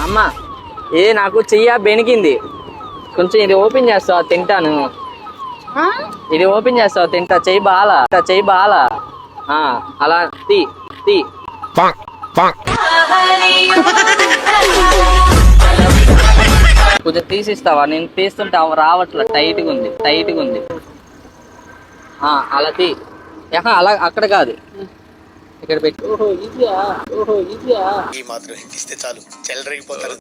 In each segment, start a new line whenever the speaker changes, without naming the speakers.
అమ్మ నాకు చెయ్య బెనికింది, కొంచెం ఇది ఓపెన్ చేస్తావా, తింటాను. ఇది ఓపెన్ చేస్తావా, తింటా. చెయ్యి బాలా అలా తీ తీ. కొంచెం తీసిస్తావా, నేను తీస్తుంటే రావట్లే, టైట్గా ఉంది. అలా తీ. అలా అక్కడ కాదు, ఇక్కడ పెట్టి.
ఈ మాత్రం ఇస్తే చాలు, చెలరేగిపోతారు.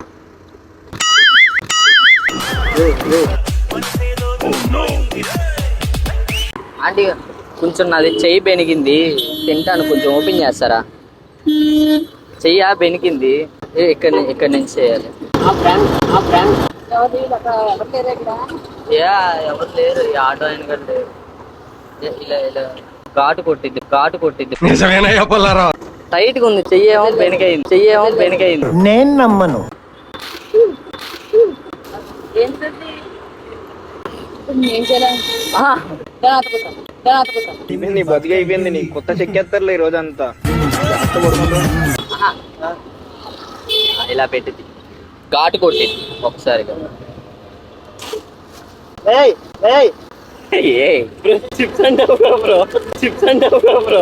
ఆంటీ కొంచెం నాది చెయ్యి బెనికింది, తింటాను, కొంచెం ఓపెన్ చేస్తారా? చెయ్యా బెనికింది, ఇక్కడ నుంచి చేయాలి. ఎవరు లేరు, ఈ ఆటో ఆయన గారు లేరు. ఇలా ఘాటు కొట్టిద్ది. టైట్ గా ఉంది, చెయ్యేమో బెనికైంది.
నేను నమ్మను.
నీ బతికి అయిపోయింది, నీ కొత్త చెక్కేస్తారులే ఈ రోజంతా.
ఇలా పెట్టింది, ఘాటు కొట్టింది ఒకసారిగా. చిప్స్ అంటే బ్రో